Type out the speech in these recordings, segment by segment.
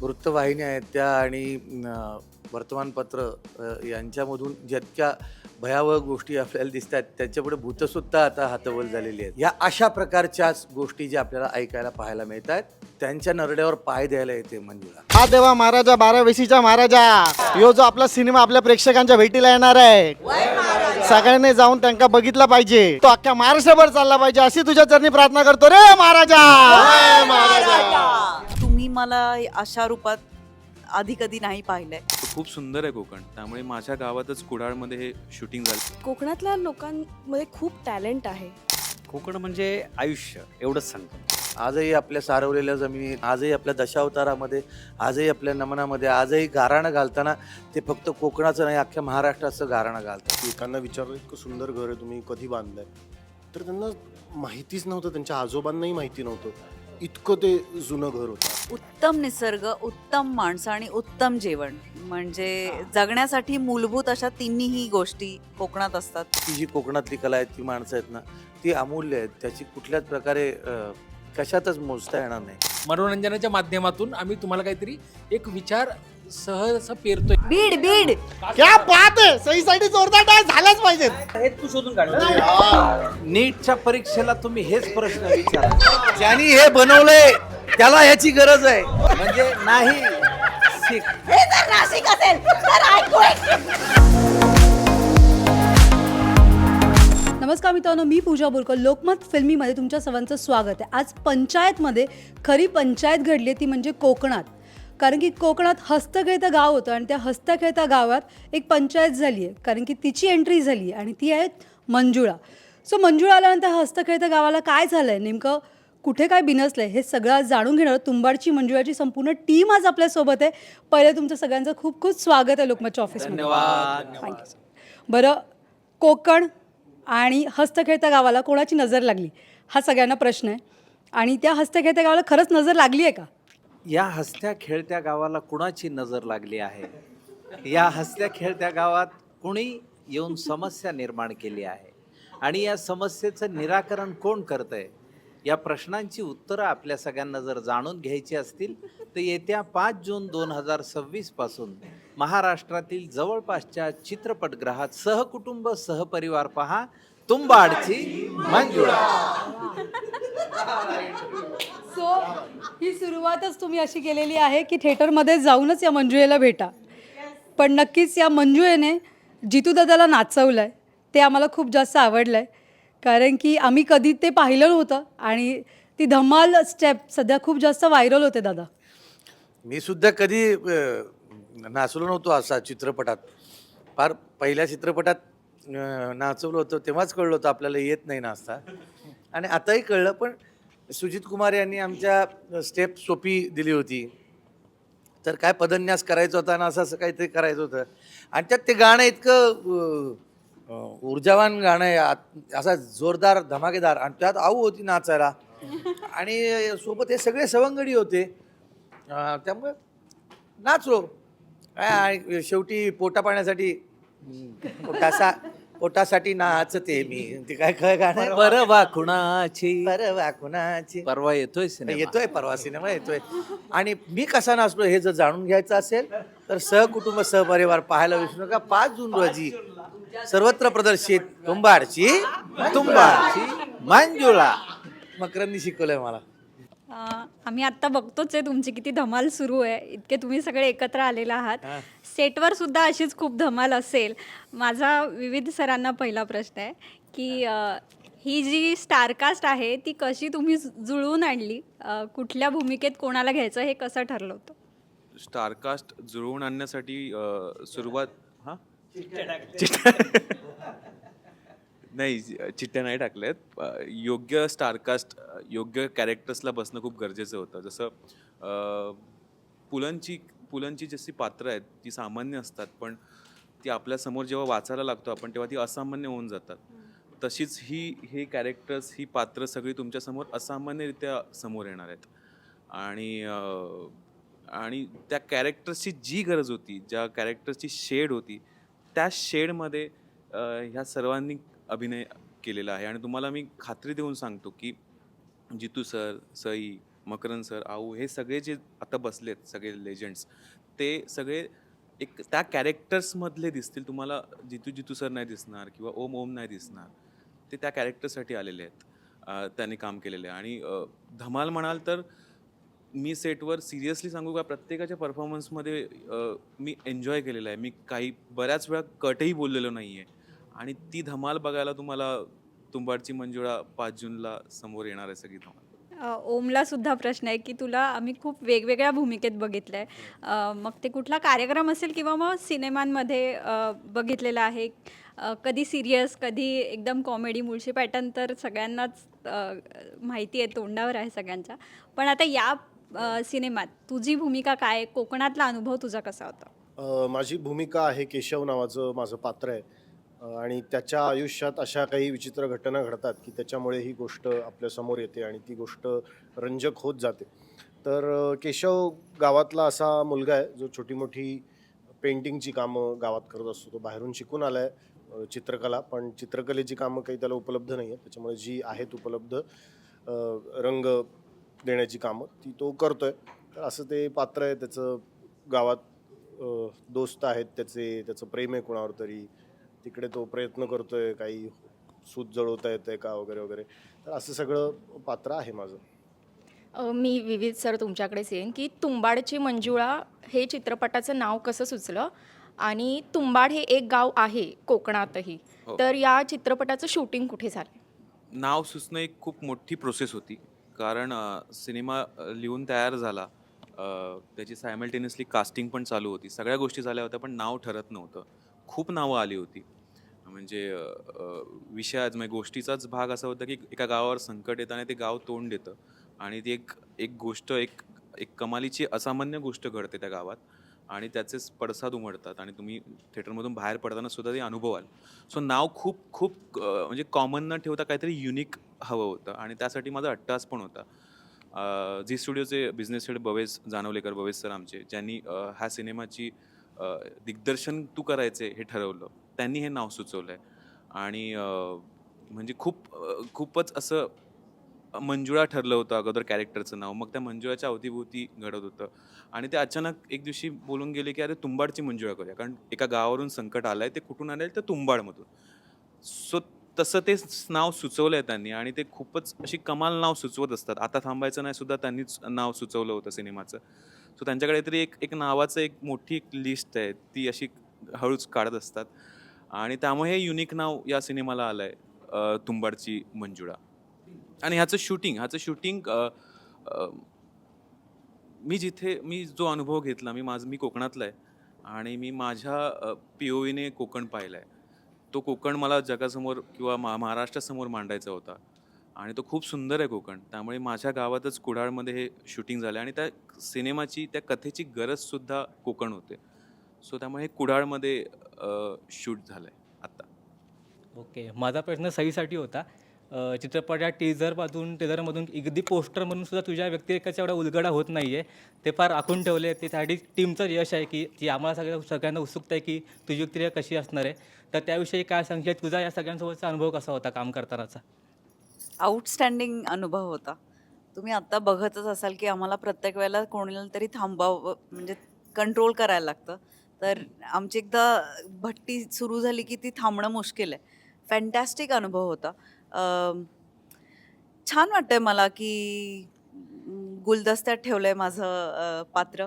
वृत्तवाहिन्या आहेत त्या आणि वर्तमानपत्र यांच्यामधून जितक्या भयावह गोष्टी आपल्याला दिसतात त्यांच्यापुढे भूतसुद्धा आता हतबल झालेली आहेत. या अशा प्रकारच्याच गोष्टी ज्या आपल्याला ऐकायला पाहायला मिळत आहेत, त्यांच्या नरड्यावर पाय द्यायला येते मंजुळा. हा देवा महाराजा 12 महाराजा यो जो आपला सिनेमा आपल्या प्रेक्षकांच्या भेटीला येणार आहे, सगळ्यांनी जाऊन त्यांना बघितला पाहिजे. तो अख्ख्या महाराष्ट्रभर चालला पाहिजे अशी तुझ्या चरणी प्रार्थना करतो रे महाराजा. तुम्ही मला अशा रूपात आधी कधी नाही पाहिलंय. खूप सुंदर आहे कोकण, त्यामुळे माझ्या गावातच कुडाळमध्ये हे शूटिंग झालं. कोकणातल्या लोकांमध्ये खूप टॅलेंट आहे. कोकण म्हणजे आयुष्य एवढंच सांगतो. आजही आपल्या सारवलेल्या जमिनीत, आजही आपल्या दशावतारामध्ये, आजही आपल्या नमनामध्ये, आजही गाराणं घालताना ते फक्त कोकणाचं नाही अख्ख्या महाराष्ट्राचं गाराणं घालतात. एकांना विचारलं इतकं सुंदर घर आहे तुम्ही कधी बांधलंय, तर त्यांना माहितीच नव्हतं, त्यांच्या आजोबांनाही माहिती नव्हतं इतकं ते जुनं घर होतं. उत्तम निसर्ग, उत्तम माणसं आणि उत्तम जेवण म्हणजे जगण्यासाठी मूलभूत अशा तिन्ही गोष्टी कोकणात असतात. ती जी कोकणातली कला आहे, ती माणसं आहेत ना, ती अमूल्य आहेत. त्याची कुठल्याच प्रकारे कशातच मोजता येणार नाही. मनोरंजनाच्या माध्यमातून आम्ही तुम्हाला काहीतरी एक विचार सहज पेरतोय. बीड बीड क्या बात आहे, सहीसाठी जोरदार डान्स झालाच पाहिजे. हे तू शोधून काढलं. नीटच्या परीक्षेला तुम्ही हेच प्रश्न विचारा. ज्यांनी हे बनवलंय त्याला ह्याची गरज आहे. म्हणजे नाही शिक. हे जर नाशिक असेल तर ऐकू नमस्कार मित्रांनो, मी पूजा बोरकर. लोकमत फिल्मीमध्ये तुमच्या सर्वांचं स्वागत आहे. आज पंचायतमध्ये खरी पंचायत घडली ती म्हणजे कोकणात. कारण की कोकणात हस्तखेळतं गाव होतं आणि त्या हस्तखेळत्या गावात एक पंचायत झाली आहे. कारण की तिची एंट्री झाली आहे आणि ती आहे मंजुळा. सो मंजुळा आल्यानंतर हस्तखेळत्या गावाला काय झालं आहे, नेमकं कुठे काय बिनसलं आहे, हे सगळं आज जाणून घेणार. तुंबाडची मंजुळाची संपूर्ण टीम आज आपल्यासोबत आहे. पहिले तुमचं सगळ्यांचं खूप खूप स्वागत आहे लोकमतच्या ऑफिसमध्ये. धन्यवाद. थँक्यू. बरं, कोकण आणि हस्तखेळत्या गावाला कोणाची नजर लागली हा सगळ्यांना प्रश्न आहे. आणि त्या हस्तखेळत्या गावाला खरंच नजर लागली आहे का? या हसत्या खेळत्या गावाला कुणाची नजर लागली आहे? या हसत्या खेळत्या गावात कुणी येऊन समस्या निर्माण केली आहे आणि या समस्येचं निराकरण कोण करतंय? या प्रश्नांची उत्तरं आपल्या सगळ्यांना जर जाणून घ्यायची असतील तर येत्या 5 जून 2026 पासून महाराष्ट्रातील जवळपासच्या चित्रपटगृहात सहकुटुंब सहपरिवार पहा तुंबाडची मंजुळा. सो ही सुरुवातच तुम्ही अशी केलेली आहे की थिएटरमध्ये जाऊनच या मंजुळेला भेटा. पण नक्कीच या मंजुळेने जितू दादाला नाचवलं आहे ते आम्हाला खूप जास्त आवडलं आहे. कारण की आम्ही कधी ते पाहिलं नव्हतं आणि ती धमाल स्टेप सध्या खूप जास्त व्हायरल होते दादा. मी सुद्धा कधी नाचलो नव्हतो असा चित्रपटात. फार पहिल्या चित्रपटात नाचवलं होतं तेव्हाच कळलं होतं आपल्याला येत नाही नाचता. आणि आताही कळलं. पण सुजित कुमार यांनी आमच्या स्टेप सोपी दिली होती. तर काय पदन्यास करायचा होता ना, असं काहीतरी करायचं होतं. आणि त्यात ते गाणं इतकं ऊर्जावान गाणं आहे, असा जोरदार धमाकेदार. आणि त्यात आऊ होती नाचायला आणि सोबत हे सगळे सवंगडी होते. त्यामुळे नाचलो काय. शेवटी पोटा पाण्यासाठी पोटासाठी नाचते मी. ते काय खरं गाणं. परवा कुणाची परवा कुणाची. परवा येतोय सिनेमा. येतोय परवा सिनेमा येतोय. आणि मी कसा नाचलो हे जर जाणून घ्यायचं असेल तर सहकुटुंब सहपरिवार पाहायला विसरू नका. 5 जून रोजी सर्वत्र प्रदर्शित तुंबाडची मंजुळा. मकरंदी शिकवलंय मला. आम्ही आत्ता बघतोच आहे तुमची किती धमाल सुरू आहे. इतके तुम्ही सगळे एकत्र आलेले आहात. सेटवर सुद्धा अशीच खूप धमाल असेल. माझा विविध सरांना पहिला प्रश्न आहे की ही जी स्टारकास्ट आहे ती कशी तुम्ही जुळवून आणली? कुठल्या भूमिकेत कोणाला घ्यायचं हे कसं ठरलं होतं? स्टारकास्ट जुळवून आणण्यासाठी सुरुवात नाही, चिठ्ठ्या नाही टाकल्यात. योग्य स्टारकास्ट योग्य कॅरेक्टर्सला बसणं खूप गरजेचं होतं. जसं पुलंची जशी पात्रं आहेत ती सामान्य असतात, पण ती आपल्यासमोर जेव्हा वाचायला लागतो आपण तेव्हा ती असामान्य होऊन जातात. तशीच हे कॅरेक्टर्स, ही पात्रं सगळी तुमच्यासमोर असामान्यरित्या समोर येणार आहेत. आणि त्या कॅरेक्टर्सची जी गरज होती, ज्या कॅरेक्टर्सची शेड होती, त्या शेडमध्ये ह्या सर्वांनी अभिनय केलेला आहे. आणि तुम्हाला मी खात्री देऊन सांगतो की जितू सर, सई, मकरंद सर, आऊ हे सगळे जे आता बसलेत सगळे लेजंड्स, ते सगळे एक त्या कॅरेक्टर्समधले दिसतील तुम्हाला. जितू जितू सर नाही दिसणार किंवा ओम ओम नाही दिसणार, ते त्या कॅरेक्टरसाठी आलेले आहेत. त्यांनी काम केलेलं आहे. आणि धमाल म्हणाल तर मी सेटवर सिरियसली सांगू का, प्रत्येकाच्या परफॉर्मन्समध्ये मी एन्जॉय केलेलं आहे. मी काही बऱ्याच वेळा कटही बोललेलो नाही आहे. आणि ती धमाल बघायला तुम्हाला तुंबाडची मंजुळा 5 जूनला समोर येणार आहे सगळी धमाल. ओमला सुद्धा प्रश्न आहे की तुला आम्ही खूप वेगवेगळ्या भूमिकेत बघितलं आहे. मग ते कुठला कार्यक्रम असेल किंवा मग सिनेमांमध्ये बघितलेलं आहे. कधी सिरियस, कधी एकदम कॉमेडी, मुळशी पॅटर्न तर सगळ्यांनाच माहिती आहे, तोंडावर आहे सगळ्यांच्या. पण आता या सिनेमात तुझी भूमिका काय आहे? कोकणातला अनुभव तुझा कसा होता? माझी भूमिका आहे केशव नावाचं माझं पात्र आहे. आणि त्याच्या आयुष्यात अशा काही विचित्र घटना घडतात की त्याच्यामुळे ही गोष्ट आपल्यासमोर येते आणि ती गोष्ट रंजक होत जाते. तर केशव गावातला असा मुलगा आहे जो छोटी मोठी पेंटिंगची कामं गावात करत असतो. तो बाहेरून शिकून आला आहे चित्रकला, पण चित्रकलेची कामं काही त्याला उपलब्ध नाही आहेत. त्याच्यामुळे जी आहेत उपलब्ध रंग देण्याची कामं ती तो करतो आहे. तर असं ते पात्र आहे. त्याचं गावात दोस्त आहेत त्याचं प्रेम आहे कुणावर तरी, तिकडे तो प्रयत्न करतोय काही सूत जळवता येतंय का वगैरे वगैरे. तर असं सगळं पात्र आहे माझं. मी विविध सर तुमच्याकडेच येईन की तुंबाडची मंजुळा हे चित्रपटाचं नाव कसं सुचलं, आणि तुंबाड हे एक गाव आहे कोकणातही, हो. तर या चित्रपटाचं शूटिंग कुठे झालं? नाव सुचणं एक खूप मोठी प्रोसेस होती. कारण सिनेमा लिहून तयार झाला, त्याची सायमल्टेनियसली कास्टिंग पण चालू होती, सगळ्या गोष्टी झाल्या होत्या, पण नाव ठरत नव्हतं. खूप नावं आली होती. म्हणजे विषयाच म्हणजे गोष्टीचाच भाग असा होता की एका गावावर संकट येतं आणि ते गाव तोंड देतं, आणि ती एक गोष्ट एक एक कमालीची असामान्य गोष्ट घडते त्या गावात, आणि त्याचेच पडसाद उमटतात आणि तुम्ही थिएटरमधून बाहेर पडताना सुद्धा ते अनुभवाल. सो नाव खूप खूप म्हणजे कॉमन न ठेवता काहीतरी युनिक हवं होतं, आणि त्यासाठी माझा अट्टास पण होता. झी स्टुडिओचे business head Bhavesh Janwalekar, Bhavesh sir आमचे, ज्यांनी ह्या सिनेमाची दिग्दर्शन तू करायचे हे ठरवलं, त्यांनी हे नाव सुचवलं आहे. आणि म्हणजे खूपच असं मंजुळा ठरलं होतं अगोदर कॅरेक्टरचं नाव, मग त्या मंजुळाच्या अवतीभोवती घडत होतं, आणि ते अचानक एक दिवशी बोलून गेले की अरे तुंबाडची मंजुळा करूया, कारण एका गावावरून संकट आलंय, ते कुठून आलंय तर तुंबाडमधून. सो तसं ते नाव सुचवलंय त्यांनी, आणि ते खूपच अशी कमाल नाव सुचवत असतात. आता थांबायचं नाही सुद्धा त्यांनीच नाव सुचवलं होतं सिनेमाचं. सो त्यांच्याकडे तरी एक नावाचं एक मोठी एक लिस्ट आहे, ती अशी हळूच काढत असतात, आणि त्यामुळे हे युनिक नाव या सिनेमाला आलंय, तुंबाडची मंजुळा. आणि ह्याचं शूटिंग मी जो अनुभव घेतला, मी कोकणातला आहे, आणि मी माझ्या POVने कोकण पाहिलं आहे. तो कोकण मला जगासमोर किंवा महाराष्ट्रासमोर मांडायचा होता, आणि तो खूप सुंदर आहे कोकण. त्यामुळे माझ्या गावातच कुडाळमध्ये हे शूटिंग झालं, आणि त्या सिनेमाची त्या कथेची गरजसुद्धा कोकण होते. सो त्यामुळे हे कुडाळमध्ये शूट झालं आहे आत्ता. ओके, माझा प्रश्न सईसाठी होता. चित्रपटात टेझरमधून अगदी पोस्टरमधून सुद्धा तुझ्या व्यक्तिरेखाचा एवढा उलगडा होत नाही आहे. ते फार आखून ठेवले. त्यासाठी टीमचं यश आहे की जी आम्हाला सगळ्यांना उत्सुकता आहे की तुझी व्यक्तिरेखा कशी असणार आहे. तर त्याविषयी काय सांगशील? तुझा या सगळ्यांसोबतचा अनुभव कसा होता काम करतानाचा? आउटस्टँडिंग अनुभव होता. तुम्ही आत्ता बघतच असाल की आम्हाला प्रत्येक वेळेला कोणाला तरी थांबावं, म्हणजे कंट्रोल करायला लागतं. तर आमची एकदा भट्टी सुरू झाली की ती थांबणं मुश्किल आहे. फॅन्टॅस्टिक अनुभव होता. छान वाटतंय मला की गुलदस्त्यात ठेवलंय माझं पात्र,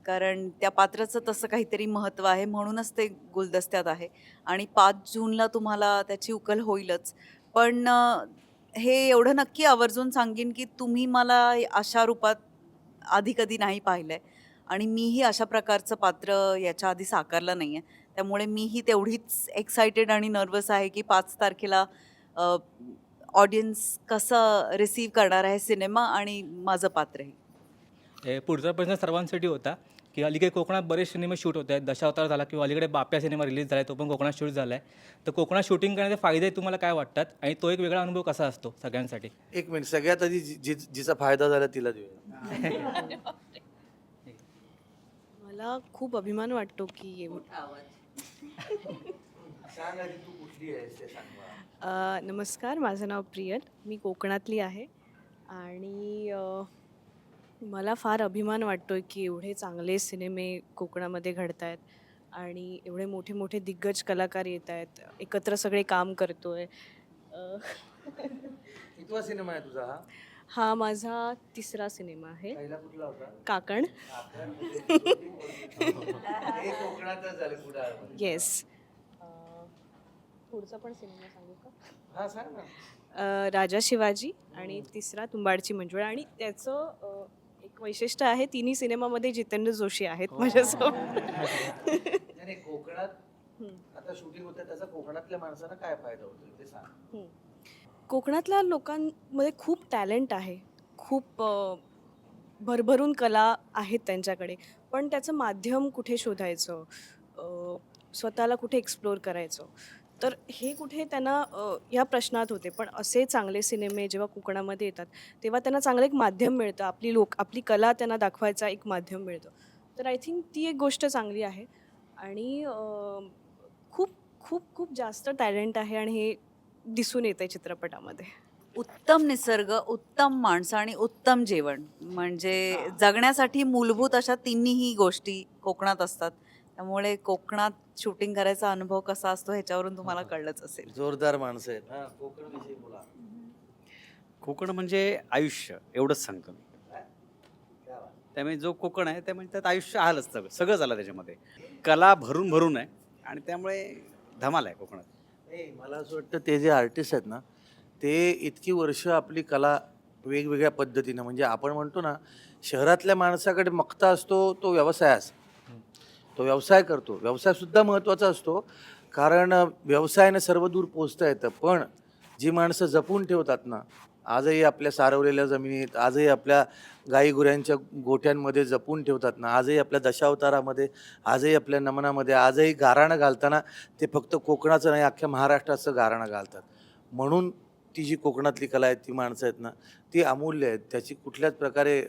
कारण त्या पात्राचं तसं काहीतरी महत्त्व आहे, म्हणूनच ते गुलदस्त्यात आहे. आणि 5 जूनला तुम्हाला त्याची उकल होईलच. पण हे एवढं नक्की आवर्जून सांगेन की तुम्ही मला अशा रूपात आधी कधी नाही पाहिलंय, आणि मीही अशा प्रकारचं पात्र याच्या आधी साकारलं नाही आहे. त्यामुळे मीही तेवढीच एक्सायटेड आणि नर्वस आहे की 5 तारखेला ऑडियन्स कसं रिसीव्ह करणार आहे सिनेमा आणि माझं पात्रही. पुढचा प्रश्न सर्वांसाठी होता की अलीकडे कोकणात बरेच सिनेमे शूट होत आहेत. दशावतार झाला किंवा अलीकडे बाप्या सिनेमा रिलीज झाला आहे, तो पण कोकणात शूट झाला आहे. तर कोकणात शूटिंग करण्याचे फायदे तुम्हाला काय वाटतात, आणि तो एक वेगळा अनुभव कसा असतो सगळ्यांसाठी? एक मिनिट, सगळ्यात आधी जिचा फायदा झाला तिला देऊया. मला खूप अभिमान वाटतो की नमस्कार, माझं नाव प्रियल, मी कोकणातली आहे. आणि मला फार अभिमान वाटतोय की एवढे चांगले सिनेमे कोकणामध्ये घडत आहेत आणि एवढे मोठे मोठे दिग्गज कलाकार येत आहेत, एकत्र सगळे काम करतोय. अ, कितवा सिनेमा आहे तुझा हा? हा माझा 3रा सिनेमा आहे. पहिला कुठला होता? काकण. हे कोकणातच झाले पुढे. येस. पुढचा पण सिनेमा सांगू का? हा सांग ना. राजा शिवाजी आणि 3रा तुंबाडची मंजुळा. आणि त्याचं एक वैशिष्ट्य आहे, तिन्ही सिनेमामध्ये जितेंद्र जोशी आहेत माझ्यासोबत. नाही, कोकणात आता शूटिंग होतं, त्याचा कोकणातल्या माणसांना काय फायदा होतो ते सांग. कोकणातल्या लोकांमध्ये खूप टॅलेंट आहे, खूप भरभरून कला आहेत त्यांच्याकडे, पण त्याचं माध्यम कुठे शोधायचं, स्वतःला कुठे एक्सप्लोअर करायचं, तर हे कुठे त्यांना या प्रश्नात होते. पण असे चांगले सिनेमे जेव्हा कोकणामध्ये येतात तेव्हा त्यांना चांगलं एक माध्यम मिळतं, आपली कला त्यांना दाखवायचा एक माध्यम मिळतं. तर आय थिंक ती एक गोष्ट चांगली आहे. आणि खूप खूप खूप जास्त टॅलेंट आहे आणि हे दिसून येतं चित्रपटामध्ये. उत्तम निसर्ग, उत्तम माणसं आणि उत्तम जेवण, म्हणजे जगण्यासाठी मूलभूत अशा तिन्हीही गोष्टी कोकणात असतात. त्यामुळे कोकणात शूटिंग करायचा अनुभव कसा असतो ह्याच्यावरून तुम्हाला कळलंच असेल. जोरदार माणसं आहेत. हा, कोकण विषयी बोला. कोकण म्हणजे आयुष्य एवढंच सांगतो मी. त्यामुळे जो कोकण आहे त्यामुळे त्यात आयुष्य आलंच, सगळं झालं त्याच्यामध्ये. कला भरून भरून आहे आणि त्यामुळे धमाल आहे कोकणात. नाही, मला असं वाटतं ते जे आर्टिस्ट आहेत ना, ते इतकी वर्ष आपली कला वेगवेगळ्या पद्धतीनं, म्हणजे आपण म्हणतो ना, शहरातल्या माणसाकडे मक्ता असतो तो व्यवसायास, तो व्यवसाय करतो. व्यवसायसुद्धा महत्त्वाचा असतो, कारण व्यवसायानं सर्व दूर पोचता येतं. पण जी माणसं जपून ठेवतात ना, आजही आपल्या सारवलेल्या जमिनीत, आजही आपल्या गाईगुऱ्यांच्या गोठ्यांमध्ये जपून ठेवतात ना, आजही आपल्या दशावतारामध्ये, आजही आपल्या नमनामध्ये, आजही गाराणं घालताना ते फक्त कोकणाचं नाही, अख्ख्या महाराष्ट्राचं गाराणं घालतात. म्हणून ती जी कोकणातली कला आहे, ती माणसं आहेत ना, ती अमूल्य आहेत. त्याची कुठल्याच प्रकारे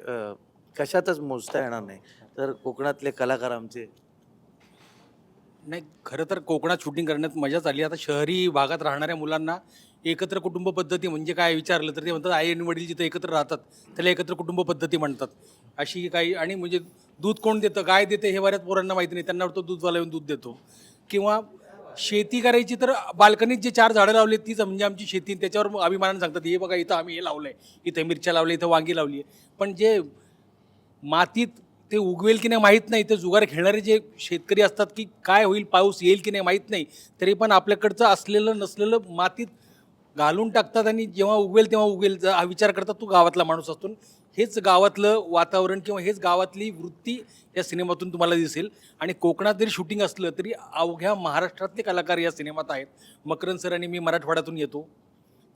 कशातच मोजता येणार नाही. तर कोकणातले कलाकार आमचे. नाही, खरं तर कोकणात शूटिंग करण्यात मजाच आली. आता शहरी भागात राहणाऱ्या मुलांना एकत्र कुटुंब पद्धती म्हणजे काय विचारलं तर ते म्हणतात आई आणि वडील जिथं एकत्र राहतात त्याला एकत्र कुटुंब पद्धती म्हणतात. अशी काही, आणि म्हणजे दूध कोण देतं, गाय देते हे बऱ्याच पोरांना माहिती नाही, त्यांना वाटतं दूधवाला येऊन दूध देतो. किंवा शेती करायची तर बाल्कनीत जे 4 झाडं लावली तीच म्हणजे आमची शेती, त्याच्यावर अभिमानाने सांगतात हे बघा इथं आम्ही हे लावलं आहे, इथं मिरच्या लावल्या, इथं वांगी लावली आहे. पण जे मातीत ते उगवेल की नाही माहीत नाही, ते जुगार खेळणारे जे शेतकरी असतात की काय होईल, पाऊस येईल की नाही माहीत नाही, तरी पण आपल्याकडचं असलेलं नसलेलं मातीत घालून टाकतात आणि जेव्हा उगवेल तेव्हा उगवेल हा विचार करतात. तो गावातला माणूस असतो. हेच गावातलं वातावरण किंवा हेच गावातली वृत्ती या सिनेमातून तुम्हाला दिसेल. आणि कोकणात जरी शूटिंग असलं तरी अवघ्या महाराष्ट्रातले कलाकार या सिनेमात आहेत. मकरंद सर आणि मी मराठवाड्यातून येतो,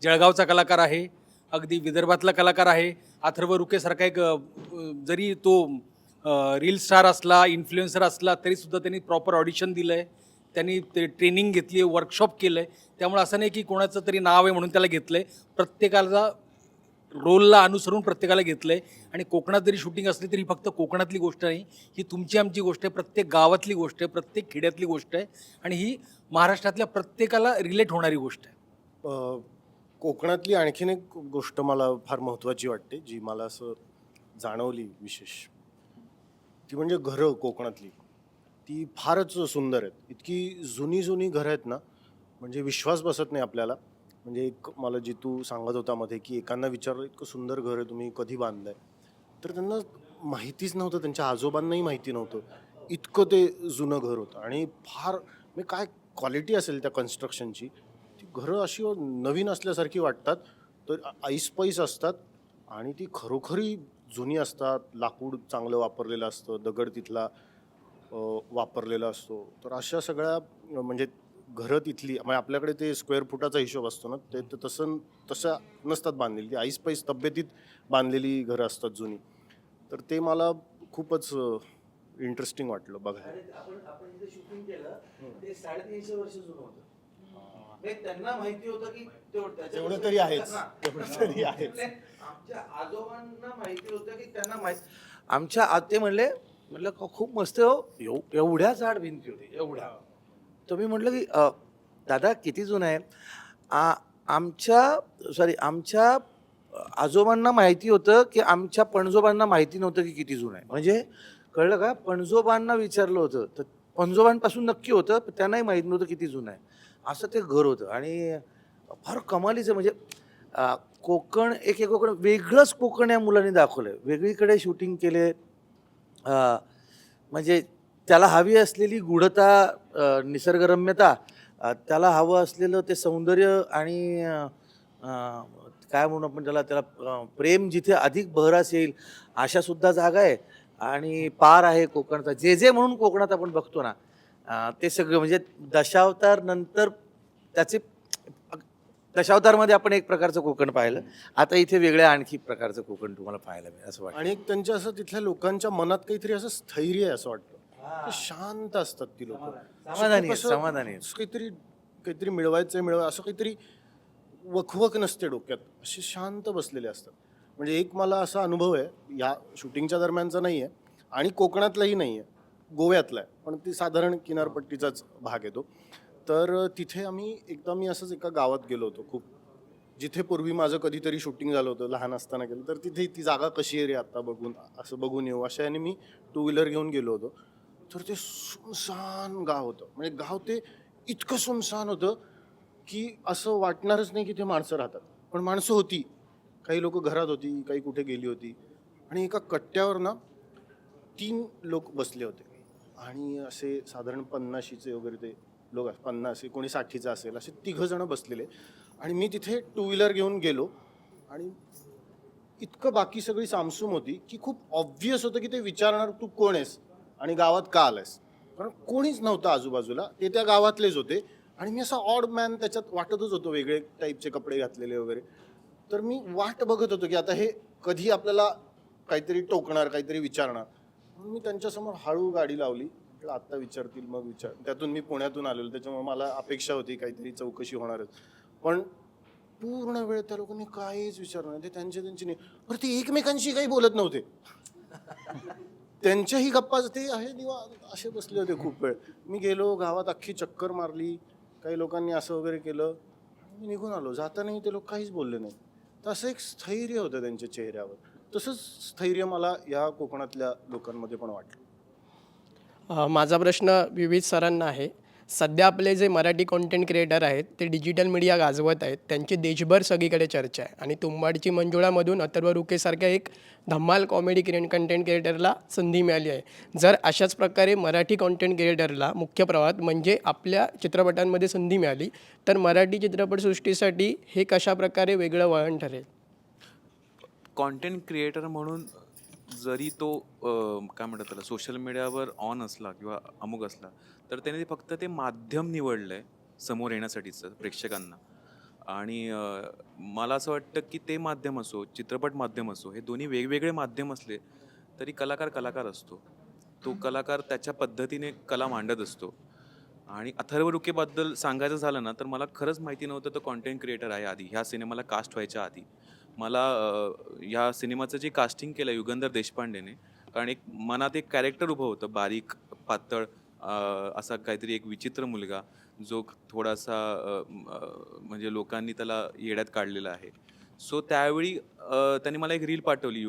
जळगावचा कलाकार आहे, अगदी विदर्भातला कलाकार आहे. अथर्व रुकेसारखा एक जरी तो रील स्टार असला, इन्फ्लुएन्सर असला, तरीसुद्धा त्यांनी प्रॉपर ऑडिशन दिलं आहे, त्यांनी ते ट्रेनिंग घेतली आहे, वर्कशॉप केलं आहे. त्यामुळे असं नाही की कोणाचं तरी नाव आहे म्हणून त्याला घेतलं आहे, प्रत्येकाला रोलला अनुसरून प्रत्येकाला घेतलं आहे. आणि कोकणात जरी शूटिंग असली तरी फक्त कोकणातली गोष्ट नाही, ही तुमची आमची गोष्ट आहे, प्रत्येक गावातली गोष्ट आहे, प्रत्येक खेड्यातली गोष्ट आहे आणि ही महाराष्ट्रातल्या प्रत्येकाला रिलेट होणारी गोष्ट आहे. कोकणातली आणखीन एक गोष्ट मला फार महत्त्वाची वाटते, जी मला असं जाणवली विशेष, ती म्हणजे घरं कोकणातली. ती फारच सुंदर आहेत. इतकी जुनी जुनी घरं आहेत ना, म्हणजे विश्वास बसत नाही आपल्याला. म्हणजे एक मला जी तू सांगत होता मध्ये की एकांना विचारलं इतकं सुंदर घर आहे तुम्ही कधी बांधलंय, तर त्यांना माहितीच नव्हतं, त्यांच्या आजोबांनाही माहिती नव्हतं, इतकं ते जुनं घर होतं. आणि फार म्हणजे काय क्वालिटी असेल त्या कन्स्ट्रक्शनची. ती घरं अशी नवीन असल्यासारखी वाटतात, तर ऐसपैस असतात आणि ती खरोखरी जुनी असतात. लाकूड चांगलं वापरलेलं असतं, दगड तिथला वापरलेला असतो. तर अशा सगळ्या म्हणजे घरं तिथली, म्हणजे आपल्याकडे ते स्क्वेअर फुटाचा हिशोब असतो ना, ते तसं नसतात बांधलेली, ती ऐसपैस तब्येतीत बांधलेली घरं असतात जुनी. तर ते मला खूपच इंटरेस्टिंग वाटलं बघायला. आपण जे शूटिंग केलं ते 350 वर्ष जुनं होतं. त्यांना माहिती होतं की तेवढं तरी आहेच, तेवढं तरी आहेच. आमच्या आजोबांना माहिती होतं की त्यांना माहिती. आमच्या ते म्हणलं खूप मस्त हो, एवढ्या जाड भिंती होती, एवढ्या. तर मी म्हटलं की दादा किती जुनं आहे. आमच्या आजोबांना माहिती होतं की आमच्या पणजोबांना माहिती नव्हतं की किती जुनं आहे. म्हणजे कळलं का, पणजोबांना विचारलं होतं तर पणजोबांपासून नक्की होतं, पण त्यांनाही माहीत नव्हतं किती जुनं आहे. असं ते घर होतं आणि फार कमालीचं. म्हणजे कोकण एक कोकण वेगळंच कोकण या मुलांनी दाखवलं. वेगळीकडे शूटिंग केले. म्हणजे त्याला हवी असलेली गूढता, निसर्गरम्यता, त्याला हवं असलेलं ते सौंदर्य आणि काय म्हणू आपण त्याला त्याला प्रेम जिथे अधिक बहरास येईल अशा सुद्धा जागा आहे. आणि पार आहे कोकणचा, जे म्हणून कोकणात आपण बघतो ना, ते सगळं म्हणजे दशावतार नंतर त्याचे दशावतारमध्ये आपण एक प्रकारचं कोकण पाहिलं. आता इथे वेगळ्या आणखी प्रकारचं कोकण तुम्हाला पाहायला मिळेल असं वाटतं. आणि एक त्यांच्या असं तिथल्या लोकांच्या मनात काहीतरी असं स्थैर्य आहे असं वाटतं. ते शांत असतात ती लोक. समाधानी आहेत, समाधानी आहेत. काहीतरी काहीतरी मिळवायचं असं काहीतरी वखवक नसते डोक्यात, असे शांत बसलेले असतात. म्हणजे एक मला असा अनुभव आहे, या शूटिंगच्या दरम्यानचा नाही आहे आणि कोकणातलाही नाही आहे, गोव्यातला आहे, पण ती साधारण किनारपट्टीचाच भाग येतो. तर तिथे मी असंच एका गावात गेलो होतो, खूप जिथे पूर्वी माझं कधीतरी शूटिंग झालं होतं लहान असताना गेलं. तर तिथे ती जागा कशी आहे रे आता बघून येऊ अशा याने मी 2 व्हीलर घेऊन गेलो होतो. तर ते सुनसान गाव होतं. म्हणजे गाव ते इतकं सुनसान होतं की असं वाटणारच नाही की ते माणसं राहतात, पण माणसं होती. काही लोक घरात होती, काही कुठे गेली होती. आणि एका कट्ट्यावर ना 3 लोक बसले होते आणि असे साधारण 50शीचे वगैरे ते लोक, 50 कोणी 60चा असेल, असे 3 जण बसलेले. आणि मी तिथे 2 व्हीलर घेऊन गेलो आणि इतकं बाकी सगळी सामसूम होती की खूप ऑब्व्हियस होतं की ते विचारणार तू कोण आहेस आणि गावात का आलायस, कारण कोणीच नव्हतं आजूबाजूला. ते त्या गावातलेच होते आणि मी असा ऑड मॅन त्याच्यात वाटतच होतो, वेगळे टाईपचे कपडे घातलेले वगैरे. तर मी वाट बघत होतो की आता हे कधी आपल्याला काहीतरी टोकणार, काहीतरी विचारणार. म्हणून मी त्यांच्यासमोर हळू गाडी लावली. म्हटलं आता विचारतील मग विचार. त्यातून मी पुण्यातून आलेलो, त्याच्यामुळे मला अपेक्षा होती काहीतरी चौकशी होणारच. पण पूर्ण वेळ त्या लोकांनी काहीच विचारलं नाही. ते त्यांची नाही. बरं, ते एकमेकांशी काही बोलत नव्हते. त्यांच्याही गप्पा ते आहे निवांत असे बसले होते खूप वेळ. मी गेलो गावात, अख्खी चक्कर मारली, काही लोकांनी असं वगैरे केलं, मी निघून आलो. जातानाही ते लोक काहीच बोलले नाही. तर असं एक स्थैर्य होतं त्यांच्या चेहऱ्यावर. तसंच स्थैर्य मला या कोकणातल्या लोकांमध्ये पण वाटलं. माझा प्रश्न विविध सरांना आहे. सध्या आपले जे मराठी कॉन्टेंट क्रिएटर आहेत ते डिजिटल मीडिया गाजवत आहेत, त्यांची देशभर सगळीकडे चर्चा आहे आणि तुंबाडची मंजुळामधून अथर्व रुकेसारख्या एक धम्माल कॉमेडी कंटेंट क्रिएटरला संधी मिळाली आहे. जर अशाच प्रकारे मराठी कॉन्टेंट क्रिएटरला मुख्य प्रवाहात म्हणजे आपल्या चित्रपटांमध्ये संधी मिळाली तर मराठी चित्रपटसृष्टीसाठी हे कशा प्रकारे वेगळं वळण ठरेल? कॉन्टेंट क्रिएटर म्हणून जरी तो काय म्हणतात त्याला सोशल मीडियावर ऑन असला किंवा अमुक असला, तर त्याने फक्त ते माध्यम निवडलं आहे समोर येण्यासाठीचं प्रेक्षकांना. आणि मला असं वाटतं की ते माध्यम असो, चित्रपट माध्यम असो, हे दोन्ही वेगवेगळे माध्यम असले तरी कलाकार असतो. तो कलाकार त्याच्या पद्धतीने कला मांडत असतो. आणि अथर्व रुकेबद्दल सांगायचं झालं ना, तर मला खरंच माहिती नव्हतं तो कॉन्टेंट क्रिएटर आहे आधी. ह्या सिनेमाला कास्ट व्हायच्या आधी मला ह्या सिनेमाचं जे कास्टिंग केलं युगंधर देशपांडेने, कारण एक मनात एक कॅरेक्टर उभं होतं, बारीक पातळ असा काहीतरी एक विचित्र मुलगा जो थोडासा म्हणजे लोकांनी त्याला येड्यात काढलेला आहे. सो त्यावेळी त्यांनी मला एक रील पाठवली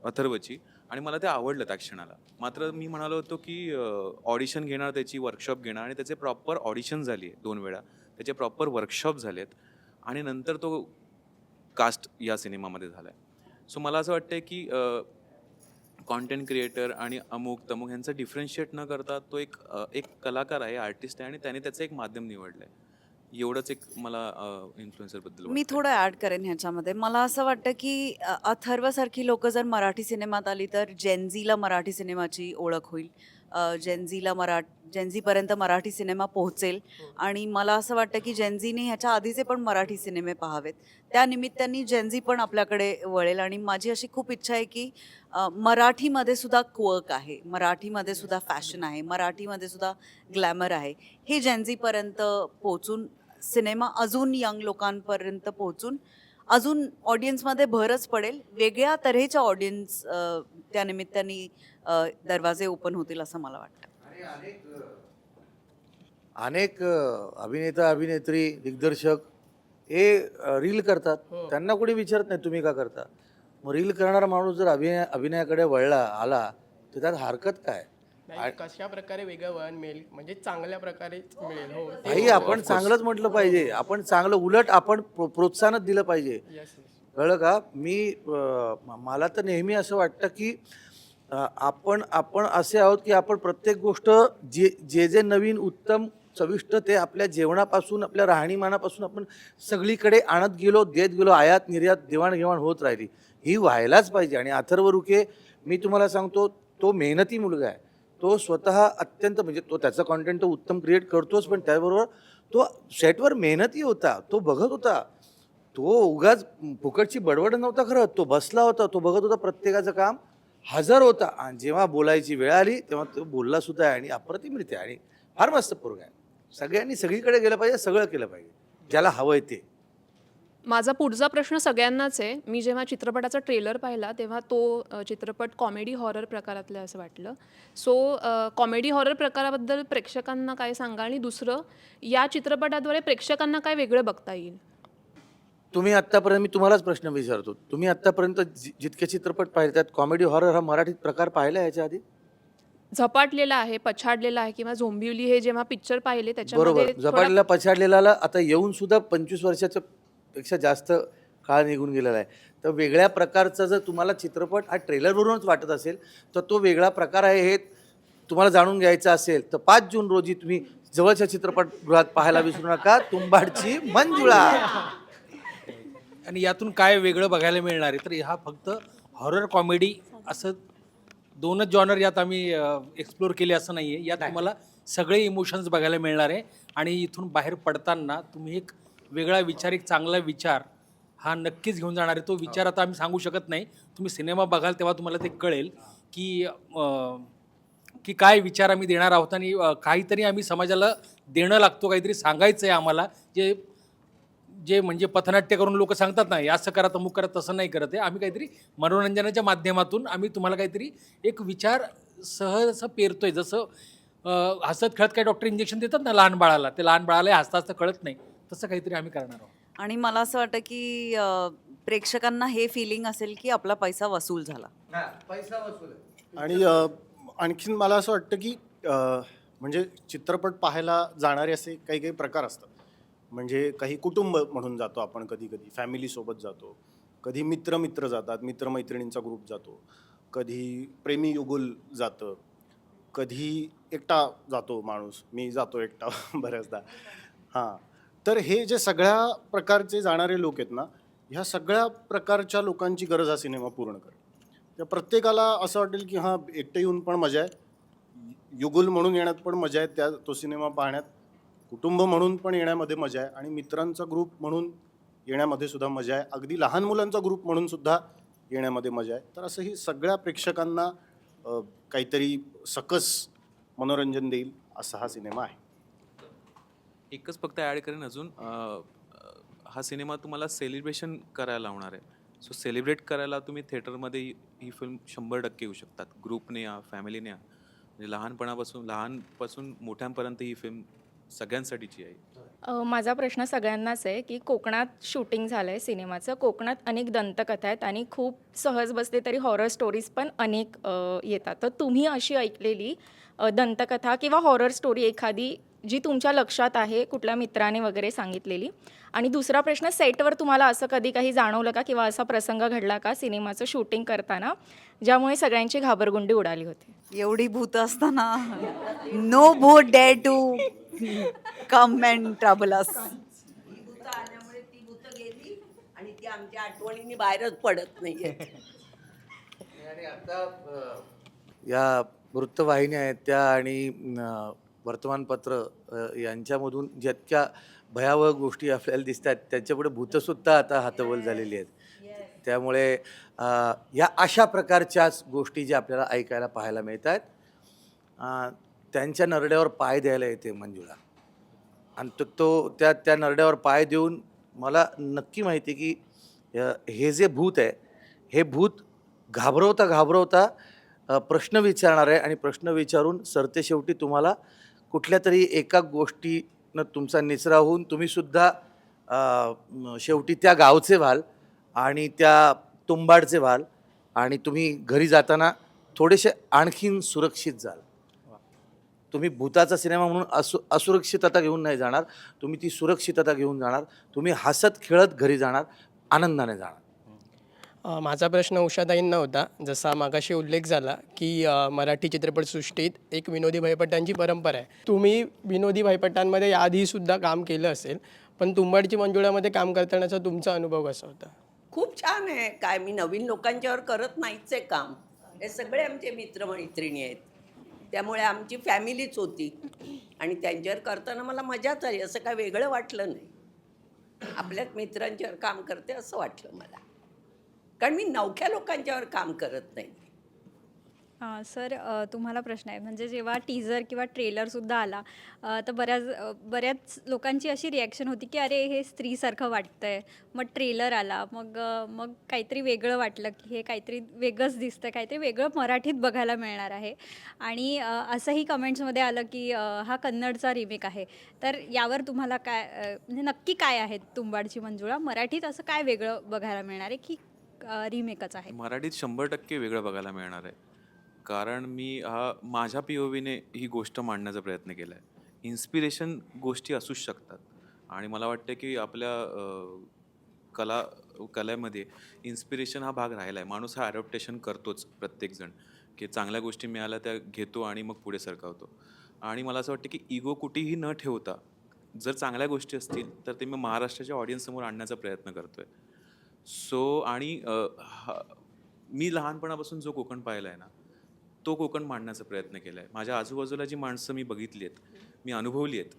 अथर्वची आणि मला ते आवडलं त्या क्षणाला. मात्र मी म्हणालो होतो की ऑडिशन घेणार, त्याची वर्कशॉप घेणार आणि त्याचे प्रॉपर ऑडिशन झाली आहे 2 वेळा, त्याचे प्रॉपर वर्कशॉप झालेत आणि नंतर तो कास्ट या सिनेमामध्ये झाला आहे. सो मला असं वाटतं की कॉन्टेंट क्रिएटर आणि अमुक तमुक ह्यांचं डिफरन्शिएट न करता तो एक कलाकार आहे, आर्टिस्ट आहे आणि त्याने त्याचं एक माध्यम निवडलं आहे. एवढंच एक मला इन्फ्लुएन्सरबद्दल मी थोडं ॲड करेन ह्याच्यामध्ये. मला असं वाटतं की अथर्वसारखी लोकं जर मराठी सिनेमात आली तर जेनझीला मराठी सिनेमाची ओळख होईल. जेनझीपर्यंत मराठी सिनेमा पोहोचेल आणि मला असं वाटतं की जेनझीने ह्याच्या आधीचे पण मराठी सिनेमे पाहावेत. त्या निमित्ताने जेनझी पण आपल्याकडे वळेल आणि माझी अशी खूप इच्छा आहे की मराठीमध्ये सुद्धा क्वर्क आहे, मराठीमध्ये सुद्धा फॅशन आहे, मराठीमध्ये सुद्धा ग्लॅमर आहे. हे जेनझीपर्यंत पोहोचून सिनेमा अजून यंग लोकांपर्यंत पोहोचून अजून ऑडियन्समध्ये भरच पडेल. वेगळ्या तऱ्हेच्या ऑडियन्स त्या निमित्ताने दरवाजे ओपन होतील असं मला वाटतं. अनेक अभिनेता, अभिनेत्री, दिग्दर्शक हे रील करतात, त्यांना कोणी विचारत नाही तुम्ही का करता. मग रील करणारा माणूस जर अभिनयाकडे आला तर त्यात हरकत काय. कशा प्रकारे वेगळं वळण मिळेल म्हणजे चांगल्या प्रकारे मिळेल. हो भाई आपण चांगलंच म्हटलं पाहिजे, आपण चांगलं उलट आपण प्रोत्साहनच दिलं पाहिजे. कळलं का. मला तर नेहमी असं वाटतं की आपण असे आहोत की आपण प्रत्येक गोष्ट जे नवीन उत्तम चविष्ट ते आपल्या जेवणापासून आपल्या राहणीमानापासून आपण सगळीकडे आणत गेलो, देत गेलो. आयात निर्यात देवाणघेवाण होत राहिली, ही व्हायलाच पाहिजे. आणि अथर्व रुके मी तुम्हाला सांगतो, तो मेहनती मुलगा आहे. तो स्वतः अत्यंत म्हणजे तो त्याचं कॉन्टेंट तो उत्तम क्रिएट करतोच, पण त्याबरोबर तो सेटवर मेहनती होता. तो बघत होता, तो उगाच फुकटची बडबड नव्हता करत. तो बसला होता, तो बघत होता, प्रत्येकाचं काम हजर होता. आणि जेव्हा बोलायची वेळ आली तेव्हा तो बोलला सुद्धा आहे. आणि अप्रतिमरित्या आणि फार मस्त पोरगा आहे. सगळ्यांनी सगळीकडे गेलं पाहिजे, सगळं केलं पाहिजे ज्याला हवंय ते. माझा पुढचा प्रश्न सगळ्यांनाच आहे. मी जेव्हा चित्रपटाचा ट्रेलर पाहिला तेव्हा तो चित्रपट कॉमेडी हॉरर प्रकारातलं असं वाटलं. सो कॉमेडी हॉरर प्रकाराबद्दल प्रेक्षकांना काय सांगा आणि दुसरं या चित्रपटाद्वारे प्रेक्षकांना काय वेगळं बघता येईल. तुम्ही आत्तापर्यंत मी तुम्हालाच प्रश्न विचारतो, तुम्ही आत्तापर्यंत जितके चित्रपट पाहिले त्यात कॉमेडी हॉरर हा मराठीत प्रकार पाहिला याच्या आधी. झपाटलेला आहे, पछाडलेला आहे किंवा झोंबिवली हे जेव्हा पिक्चर पाहिले बरोबर. त्याच्यामध्ये झपाटलेला पछाडलेला आता येऊन सुद्धा 25 वर्षाच्या पेक्षा जास्त काळ निघून गेलेला आहे. तर वेगळ्या प्रकारचा जर तुम्हाला चित्रपट हा ट्रेलरवरूनच वाटत असेल तर तो वेगळा प्रकार आहे हे तुम्हाला जाणून घ्यायचं असेल तर 5 जून रोजी तुम्ही जवळच्या चित्रपटगृहात पाहायला विसरू नका, तुंबाडची मंजुळा. आणि यातून काय वेगळं बघायला मिळणार आहे तर हा फक्त हॉरर कॉमेडी असं दोनच जॉनर यात आम्ही एक्सप्लोर केले असं नाही आहे. यात तुम्हाला सगळे इमोशन्स बघायला मिळणार आहे. आणि इथून बाहेर पडताना तुम्ही एक वेगळा विचार, एक चांगला विचार हा नक्कीच घेऊन जाणार आहे. तो विचार आता आम्ही सांगू शकत नाही, तुम्ही सिनेमा बघाल तेव्हा तुम्हाला ते कळेल की काय विचार आम्ही देणार आहोत. आणि काहीतरी आम्ही समाजाला देणं लागतो, काहीतरी सांगायचं आहे आम्हाला. जे म्हणजे पथनाट्य करून लोक सांगतात नाही असं करा तमुक करा, तसं नाही करत आहे. आम्ही काहीतरी मनोरंजनाच्या माध्यमातून आम्ही तुम्हाला काहीतरी एक विचार सहज पेरतोय. जसं हसत खेळत काय डॉक्टर इंजेक्शन देतात ना लहान बाळाला, ते लहान बाळाला हसता हसता कळत नाही, तसं काहीतरी आम्ही करणार आहोत. आणि मला असं वाटतं की प्रेक्षकांना हे फिलिंग असेल की आपला पैसा वसूल झाला. पैसा वसूल. आणि आणखीन मला असं वाटतं की म्हणजे चित्रपट पाहायला जाणारे असे काही काही प्रकार असतात. म्हणजे काही कुटुंब म्हणून जातो आपण, कधी कधी फॅमिलीसोबत जातो, कधी मित्र जातात, मित्रमैत्रिणींचा ग्रुप जातो, कधी प्रेमी युगुल जातं, कधी एकटा जातो माणूस. मी जातो एकटा बऱ्याचदा. हां, तर हे जे सगळ्या प्रकारचे जाणारे लोक आहेत ना, ह्या सगळ्या प्रकारच्या लोकांची गरज हा सिनेमा पूर्ण करेल. त्या प्रत्येकाला असं वाटेल की हां एकटं येऊन पण मजा आहे, युगुल म्हणून येण्यात पण मजा आहे, तो सिनेमा पाहण्यात, कुटुंब म्हणून पण येण्यामध्ये मजा आहे, आणि मित्रांचा ग्रुप म्हणून येण्यामध्ये सुद्धा मजा आहे, अगदी लहान मुलांचा ग्रुप म्हणून सुद्धा येण्यामध्ये मजा आहे. तर असं ही सगळ्या प्रेक्षकांना काहीतरी सकस मनोरंजन देईल असा हा सिनेमा आहे. एकच फक्त ॲड करेन अजून, हा सिनेमा तुम्हाला सेलिब्रेशन करायला लावणार आहे. सो सेलिब्रेट करायला तुम्ही थिएटरमध्ये ही फिल्म 100% येऊ शकतात. ग्रुपने या, फॅमिलीने या, म्हणजे लहानपासून मोठ्यांपर्यंत ही फिल्म सगळ्यांसाठीची आहे. माझा प्रश्न सगळ्यांनाच आहे की कोकणात शूटिंग झालं आहे सिनेमाचं. कोकणात अनेक दंतकथा आहेत आणि खूप सहज बसले तरी हॉरर स्टोरीज पण अनेक येतात. तर तुम्ही अशी ऐकलेली दंतकथा किंवा हॉरर स्टोरी एखादी जी तुमच्या लक्षात आहे, कुठल्या मित्राने वगैरे सांगितलेली. आणि दुसरा प्रश्न, सेटवर तुम्हाला असं कधी काही जाणवलं का किंवा असा प्रसंग घडला का सिनेमाचं शूटिंग करताना ज्यामुळे सगळ्यांची घाबरगुंडी उडाली होती. एवढी भूत असताना नो भूत dare to come and trouble us. ती भूत गेली आणि ती आमच्या आठवणींनी बाहेरच पडत नाहीये. आणि आता या वृत्तवाहिन्या आहेत त्या आणि वर्तमानपत्र यांच्यामधून जितक्या भयावह गोष्टी आपल्याला दिसतात त्यांच्यापुढे भूतसुद्धा आता हातवल झालेली आहेत. त्यामुळे या अशा प्रकारच्याच गोष्टी ज्या आपल्याला ऐकायला पाहायला मिळत आहेत, त्यांच्या नरड्यावर पाय द्यायला येते मंजुळा. आणि त्या नरड्यावर पाय देऊन मला नक्की माहिती की हे जे भूत आहे हे भूत घाबरवता प्रश्न विचारणार आहे. आणि प्रश्न विचारून सरतेशेवटी तुम्हाला कुठल्या तरी एका गोष्टीनं तुमचा निचरा होऊन तुम्हीसुद्धा शेवटी त्या गावचे व्हाल आणि त्या तुंबाडचे व्हाल आणि तुम्ही घरी जाताना थोडेसे आणखीन सुरक्षित जाल. तुम्ही भूताचा सिनेमा म्हणून असुरक्षितता घेऊन नाही जाणार, तुम्ही ती सुरक्षितता घेऊन जाणार. तुम्ही हसत खेळत घरी जाणार, आनंदाने जाणार. माझा प्रश्न उषाताईंना होता. जसा मागाशी उल्लेख झाला की मराठी चित्रपटसृष्टीत एक विनोदी भयपटांची परंपरा आहे. तुम्ही विनोदी भयपटांमध्ये याआधीसुद्धा काम केलं असेल, पण तुंबाडची मंजुळामध्ये काम करतानाचा तुमचा अनुभव कसा होता? खूप छान आहे. काय मी नवीन लोकांच्यावर करत नाहीच आहे काम. हे सगळे आमचे मित्रमैत्रिणी आहेत, त्यामुळे आमची फॅमिलीच होती आणि त्यांच्यावर करताना मला मजाच आली. असं काय वेगळं वाटलं नाही. आपल्याच मित्रांच्यावर काम करते असं वाटलं मला, कारण मी नवख्या लोकांच्यावर काम करत नाही. सर, तुम्हाला प्रश्न आहे, म्हणजे जेव्हा टीजर किंवा ट्रेलरसुद्धा आला तर बऱ्याच लोकांची अशी रिॲक्शन होती की अरे हे स्त्रीसारखं वाटतंय. मग ट्रेलर आला, मग काहीतरी वेगळं वाटलं की हे काहीतरी वेगळंच दिसतं, काहीतरी वेगळं मराठीत बघायला मिळणार आहे. आणि असंही कमेंट्समध्ये आलं की हा कन्नडचा रिमेक आहे. तर यावर तुम्हाला काय म्हणजे नक्की काय आहे तुंबाडची मंजुळा? मराठीत असं काय वेगळं बघायला मिळणार आहे की रिमेकच आहे? मराठीत 100% वेगळं बघायला मिळणार आहे, कारण मी माझ्या POVने ही गोष्ट मांडण्याचा प्रयत्न केला आहे. इन्स्पिरेशन गोष्टी असूच शकतात आणि मला वाटतं की आपल्या कलेमध्ये इन्स्पिरेशन हा भाग राहिला आहे. माणूस हा ॲडॉप्टेशन करतोच प्रत्येकजण, की चांगल्या गोष्टी मिळाल्या त्या घेतो आणि मग पुढे सरकावतो. आणि मला असं वाटतं की इगो कुठेही न ठेवता जर चांगल्या गोष्टी असतील तर ते मी महाराष्ट्राच्या ऑडियन्ससमोर आणण्याचा प्रयत्न करतो आहे. आणि मी लहानपणापासून जो कोकण पाहिला आहे ना, तो कोकण मांडण्याचा प्रयत्न केला आहे. माझ्या आजूबाजूला जी माणसं मी बघितली आहेत, मी अनुभवली आहेत,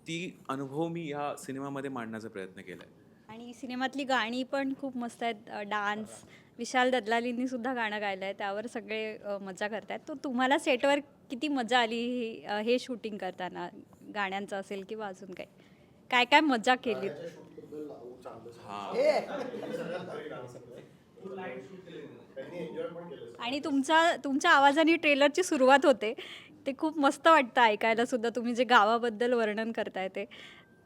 ती अनुभव मी ह्या सिनेमामध्ये मांडण्याचा प्रयत्न केला आहे. आणि सिनेमातली गाणी पण खूप मस्त आहेत. डान्स विशाल ददलालींनी सुद्धा गाणं गायलं आहे, त्यावर सगळे मजा करतात. तर तुम्हाला सेटवर किती मजा आली हे शूटिंग करताना? गाण्यांचं असेल किंवा अजून काय काय मजा केली? आणि तुमच्या आवाजाने ट्रेलरची सुरुवात होते, ते खूप मस्त वाटतं ऐकायला सुद्धा. तुम्ही जे गावाबद्दल वर्णन करताय ते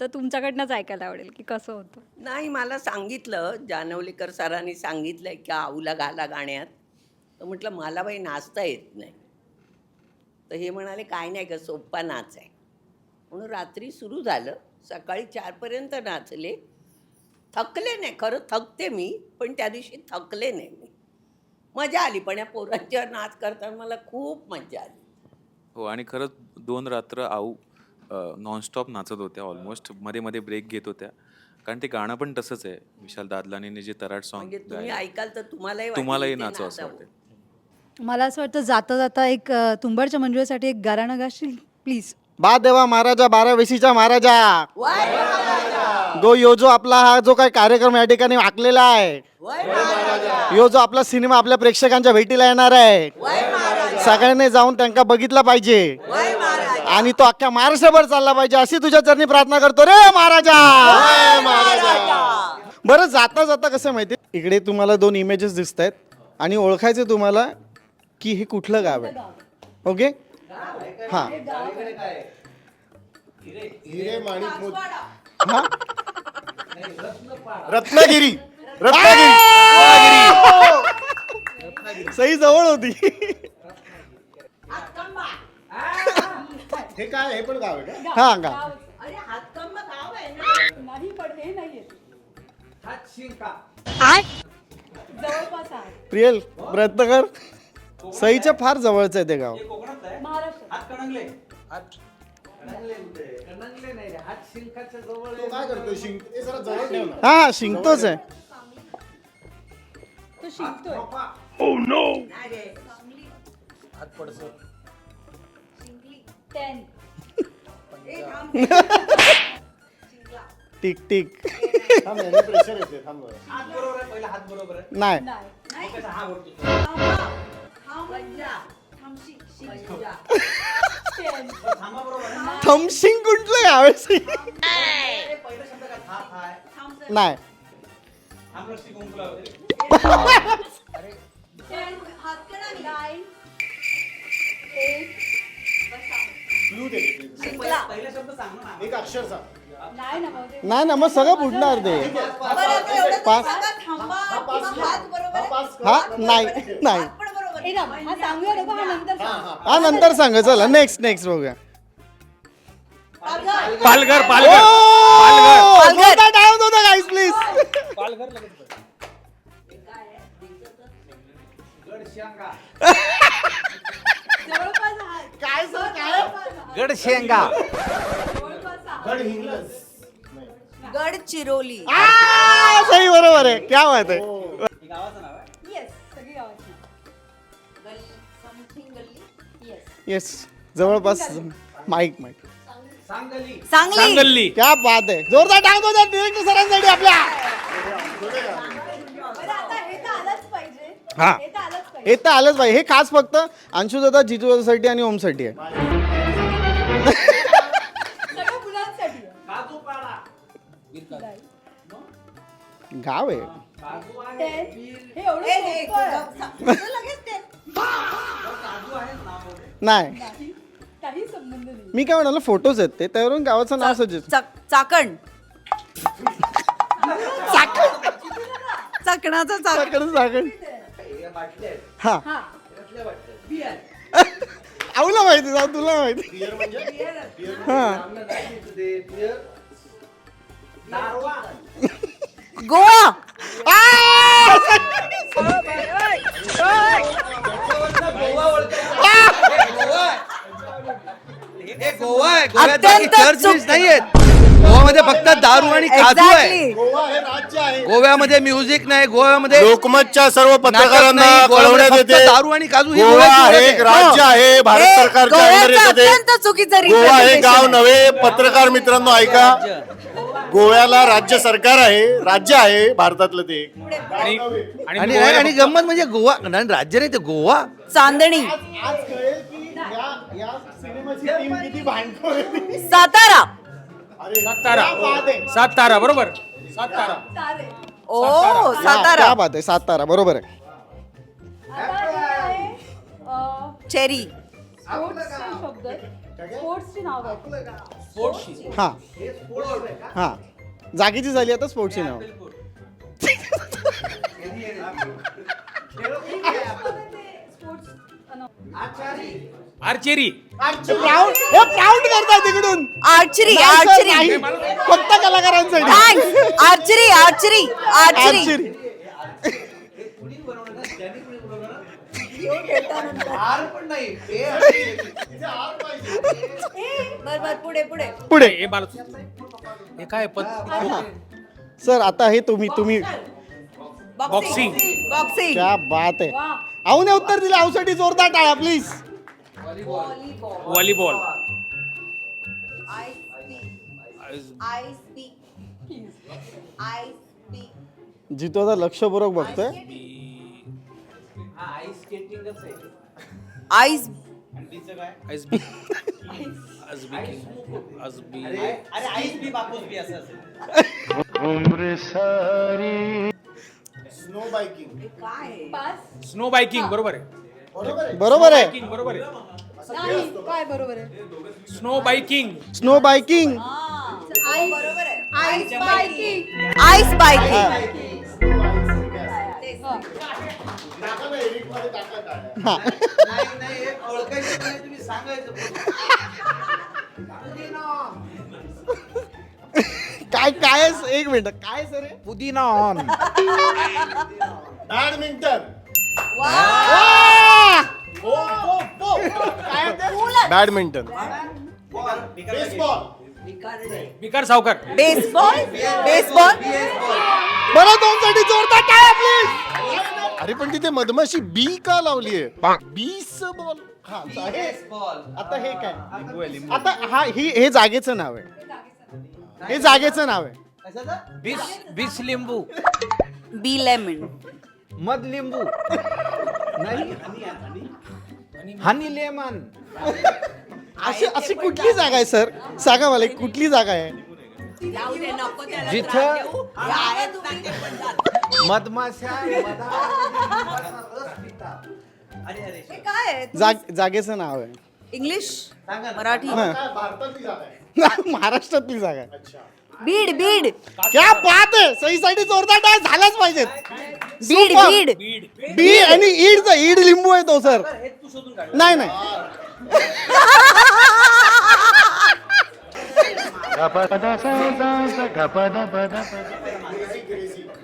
तर तुमच्याकडनंच ऐकायला आवडेल की कसं होतं? नाही, मला सांगितलं, जानवलेकर सरांनी सांगितलं की आऊला घाला गाण्यात. तर म्हटलं मला बाई नाचता येत नाही. तर हे म्हणाले काय नाही का, सोप्पा नाच आहे. म्हणून रात्री सुरू झालं, सकाळी 4पर्यंत नाचले. थकले नाही, खरं थकते मी, पण त्या दिवशी थकले नाही मी. मजा आली, पण या पोरांच्यावर नाच करताना मला खूप मजा आली. हो, आणि खरंच 2 रात्र आऊ नॉनस्टॉप नाचत होत्या. ऑलमोस्ट मध्ये मध्ये ब्रेक घेत होत्या, कारण ते गाणं पण तसंच आहे. विशाल दादलानीने जे तराट सॉन्ग म्हणजे तुम्ही ऐकाल तर तुम्हालाही तुम्हालाही वाटेल ते नाचो असं नाचावं. वाटतं. मला असं वाटतं जाता जाता एक तुंबाडच्या मंजुळेसाठी एक गाणं गाशील प्लीज? बा देवा महाराजा 12 वेशीच्या महाराजा, यो जो आपला हा जो काही कार्यक्रम या ठिकाणी आखलेला आहे, यो जो आपला सिनेमा आपल्या प्रेक्षकांच्या भेटीला येणार आहे, सगळ्यांनी जाऊन त्यांना बघितला पाहिजे आणि तो अख्ख्या महाराष्ट्रभर चालला पाहिजे, अशी तुझ्या चरणी प्रार्थना करतो रे महाराजा. बरं, जाता जाता कसं माहिती, इकडे तुम्हाला 2 इमेजेस दिसत आहेत आणि ओळखायचे तुम्हाला की हे कुठलं गाव आहे. ओके, हां हां, रत्नागिरी. सही जवळ होती. हे काय, हे पण गाव आहे का? हा, गाव. अरे हातकंब गाव आहे ना. नाही, पण हे नाहीये. जवळपास आहे. प्रियल, प्रयत्न कर. सईच्या फार जवळचं आहे ते गाव. हा, शिंकतोच आहे. तो शिंकतोय. नाही रे. ए, थांब. Tick tick. नाही, थमसिंग कुठलं यावेळेस? नाही, शिंकला. एक अक्षर सांग. नाही ना, मग सगळं फुटणार ते. बरं, आता एवढं पाच. सांगा, थांबा, किंवा हात बरोबर आहे? हा नाही नाही हात पण बरोबर आहे. हा सांगूया नको, हा नंतर सांग. हा नंतर सांगा. चला नेक्स्ट बघूया. पालघर. पालघर ओ! पालघर जोरदार टाळ्या होऊ द्या guys, please. पालघर लगेच. जवळपास आहे. काय सर काय गडशेंगा. गडचिरोली. सही बरोबर आहे. क्या बात आहे. Yes, सगळी गावाची. समथिंग गल्ली. येस जवळपास. माईक सांगली. सांगली. क्या बात आहे. जोरदार टाळ्या होऊ द्या डिरेक्टर सरांसाठी आपल्या. बरं, आता हे तर आलंच पाहिजे. हा. हे तर आलंच पाहिजे. हे तर आलंच पाहिजे. हे खास फक्त अंशू दादा, जिजू दादासाठी आणि ओमसाठी आहे. सगळ्या मुलांसाठी आहे. गाव आहे. हे एवढं सोपं आहे. लगेच ते. नाही काही संबंध नाही. मी काय म्हणालो फोटोज आहेत ते त्यावरून गावाचं नाव सजेस्ट. चाकण. चाकणाचा चाकण. हा हा. आऊला माहिती जाऊ तुला माहिती. हा गोवा. अत्यंत चुक- नाहीयेत. गोव्यामध्ये फक्त दारू आणि काजू आहे. Exactly. गोवा हे राज्य आहे. गोव्यामध्ये म्युझिक नाही, गोव्यामध्ये लोकमतच्या सर्व नाटक पत्रकारांना नाही, गोव्यामध्ये कळवण्यात फक्त येते दारू आणि काजू ही गोवा गोव्याची हे ओळख एक आहे. राज्य आहे. भारत हे सरकारच्या गोव्याचं अंडर येते. अत्यंत चुकीचं गोवा हे representation गाव आहे. नव्हे. पत्रकार मित्रांनो ऐका, गोव्याला राज्य सरकार आहे, राज्य आहे भारतातलं ते. आणि आणि गंमत म्हणजे गोवा नाही, राज्य नाही ते गोवा. चांदणी. आज कळेल की या सिनेमाची टीम किती भांडखोर आहे. सातारा. सातारा बरोबर. सातारा. तारे. ओ क्या सातारा. बात आहे. सातारा बरोबर आहे. आता हे आहे, चेरी. स्पोर्ट्सचे शब्द आहेत. स्पोर्ट्सची नाव आहेत. हा हा जागेची झाली आता स्पोर्ट्सची नाव. आर्चेरी. प्राऊड करतात तिकडून. आर्चरी. नाही, sir, आर्चरी. नाही. फक्त कलाकारांसाठी. Thanks. Archery. Archery. Archery. Archery. बर पुढे पुढे. पुढे हे बाल हे काय सर आता हे तुम्ही बॉक्सिंग. बॉक्सिंग. क्या बात आहे. आऊने उत्तर दिलं. आऊसाठी जोरदार टाळ्या प्लीज. व्हॉलीबॉल. जितो आता लक्षपूर्वक बघतोय. आईस. Snow biking. पाच. स्नो बायकिंग बरोबर आहे. बरोबर आहे. बायकिंग बरोबर आहे. नाही, काय बरोबर आहे. Snow biking. Snow biking. बरोबर आहे. Ice biking. Ice biking. हा काय काय एक मिनिट काय सर पुदिना ऑन. बॅडमिंटन. बॅडमिंटन. बेसबॉल. विकार सावकार. बेसबॉल. बेसबॉल. बरं दोनसाठी जोरदार टाळ्या प्लीज. अरे पण तिथे मधमाशी बी का लावलीये. बीस बॉल. आता हे काय आता हा हे जागेचं नाव आहे. हे जागेचं नाव आहे. बीस लिंबू. बी लेमन. मध लिंबू. नाही हनी लेमन. अशी कुठली जागा आहे सर सांगा मला कुठली जागा आहे. जिथं मधमाशा हे काय आहे? जागेचं नाव आहे. इंग्लिश, मराठी, महाराष्ट्रातली जागा आहे. बीड बीड क्या बात आहे, सहीसाठी जोरदार टाळ्या झाल्याच पाहिजेत. बीड Superb. बीड बी आणि ईड लिंबू आहे तो सर. नाही नाही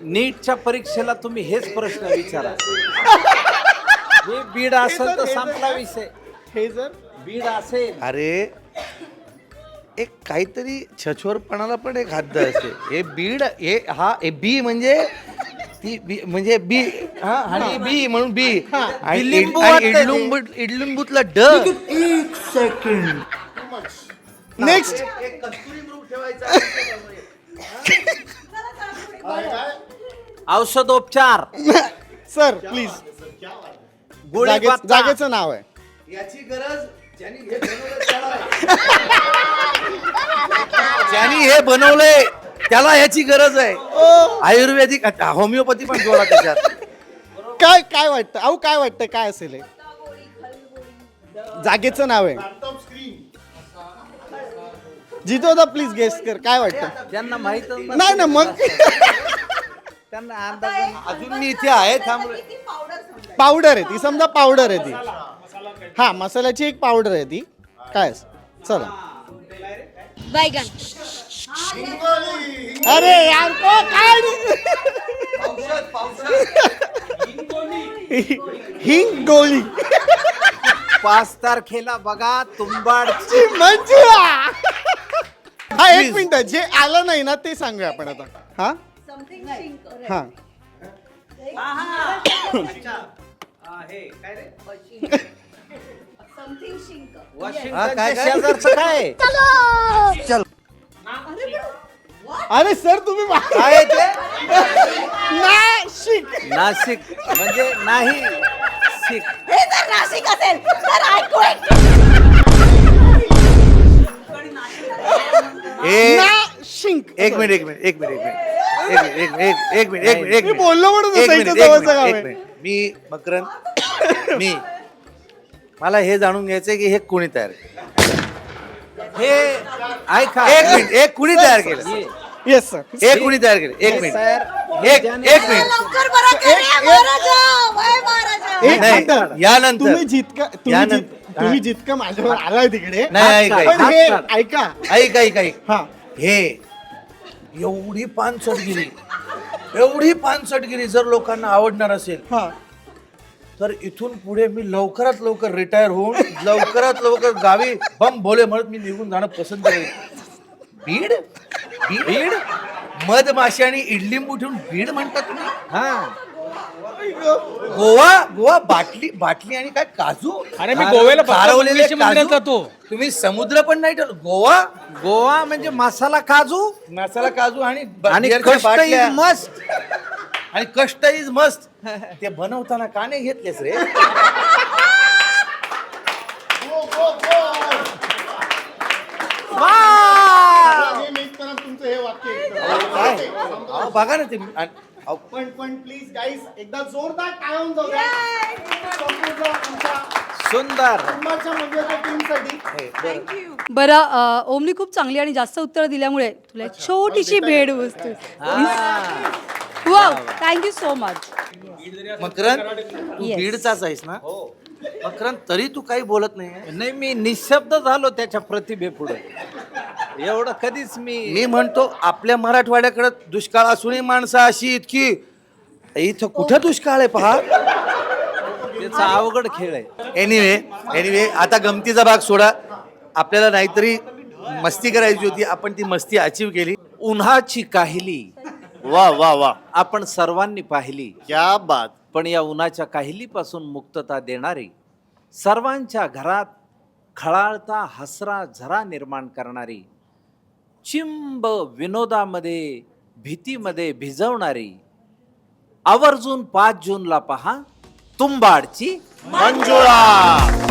नीटच्या परीक्षेला तुम्ही हेच प्रश्न विचारा. हे बीड असेल तर संपला विषय. हे जर बीड असेल अरे एक काहीतरी छछोरपणाला पण एक हद्द असते. हे बीड हे बी म्हणजे ती बी म्हणजे बी हा आणि बी म्हणून बी आणि बिलिंबू आणि वाटतं ते. इडलिंबूतला ड. नेक्स्ट औषधोपचार, सर प्लीज. गोळी पत्ता. जागेचं नाव आहे. याची गरज ज्यांनी हे बनवलं त्याला आहे. ज्यांनी हे बनवलंय त्याला याची गरज आहे. आयुर्वेदिक होमिओपॅथी पण जोडा त्याच्यात. काय वाटतं अहो, काय वाटतं काय असेल हे? जागेचं नाव आहे. जितो दा प्लीज गेस कर, काय वाटतं? ज्यांना माहित नाही ना मग त्यांना अंदाज. अजून मी इथे आहे थांब. पावडर आहे ती, समजा पावडर आहे ती. हा मसाल्याची एक पावडर आहे ती. काय चला. बैगन, अरे यार तो काय हिंगोली 5 तारखेला बघा तुंबाडची मंजुळा. हा एक मिनिट, जे आलं नाही ना ते सांगूया आपण आता. हा हा शेजारचं काय? अरे सर तुम्ही काय ते? नाशिक. नाशिक म्हणजे नाही शिक. हे जर नाशिक असेल तर ऐकू नाशिक. एक मिनिट मी बोललो म्हणून सईचं जवळचं गाव आहे. मी मकरंद मी मला हे जाणून घ्यायचंय की हे कोणी तयार केलं. हे ऐका. एक मिनिट, एक कुणी तयार केलं? Yes sir. हे कुणी तयार केलं? एक मिनिट एक मिनिट लवकर बरं कर रे महाराजा, वय महाराजा. एक नाही, मिनिट. यानंतर यानंतर- तुम्ही जितकं माझ्यावर आलाय तिकडे, नाही, पण हे ऐका. ऐक हा हे एवढी पानसटगिरी जर लोकांना आवडणार असेल हा तर इथून पुढे मी लवकरात लवकर रिटायर होऊन लवकरात लवकर गावी बम भोले म्हणत मी निघून जाणं पसंत करेन. बीड बीड मधमाशी आणि इडलिंबू ठेवून बीड म्हणतात तुम्ही? गोवा बाटली आणि काय काजू. अरे मी गोव्याला फक्त खारवलेले मंगळवेशी मंदिरात काजू. जातो. तुम्ही समुद्र पण नाही ठेवलं. गोवा म्हणजे मसाला काजू मसाला काजू आणि आणि बिअरच्या कष्ट बाटल्या. इज मस्त. आणि कष्ट इज मस्त. ते बनवताना का नाही घेतलेस रे? तुमचं हे वाक्य काय अहो, बघा ना ते पण प्लीज गाईज एकदा जोरदार टाळून जाऊ द्या. संपूर्ण आमच्या सुंदर. कुंभारच्या मंदिराच्या टीमसाठी. बरं ओमनी खूप चांगली आणि जास्त उत्तरं दिल्यामुळे तुला एक छोटीशी भेट वस्तू. Wow, thank you so much. Makarand तू Yes. बीडचाच आहेस ना? मकरंद तरी तू काही बोलत नाही. नाही मी निशब्द झालो त्याच्या प्रतिभेपुढे. एवढं कधीच मी म्हणतो आपल्या मराठवाड्याकडे दुष्काळ असूनही माणसं अशी इतकी इथं कुठं दुष्काळ आहे पहा. त्याचा अवघड खेळ आहे. एनिवे आता गमतीचा भाग सोडा. आपल्याला नाहीतरी मस्ती करायची होती, आपण ती मस्ती अचीव केली. उन्हाची काहिली वा वा वा आपण सर्वांनी पाहिली. क्या बात. पण या उन्हाच्या काहिलीपासून मुक्तता देणारी, सर्वांच्या घरात खळाळता हसरा झरा निर्माण करणारी, चिंब विनोदामध्ये भीतीमध्ये भिजवणारी, आवर्जून 5 जूनला पहा तुंबाडची मंजुळा.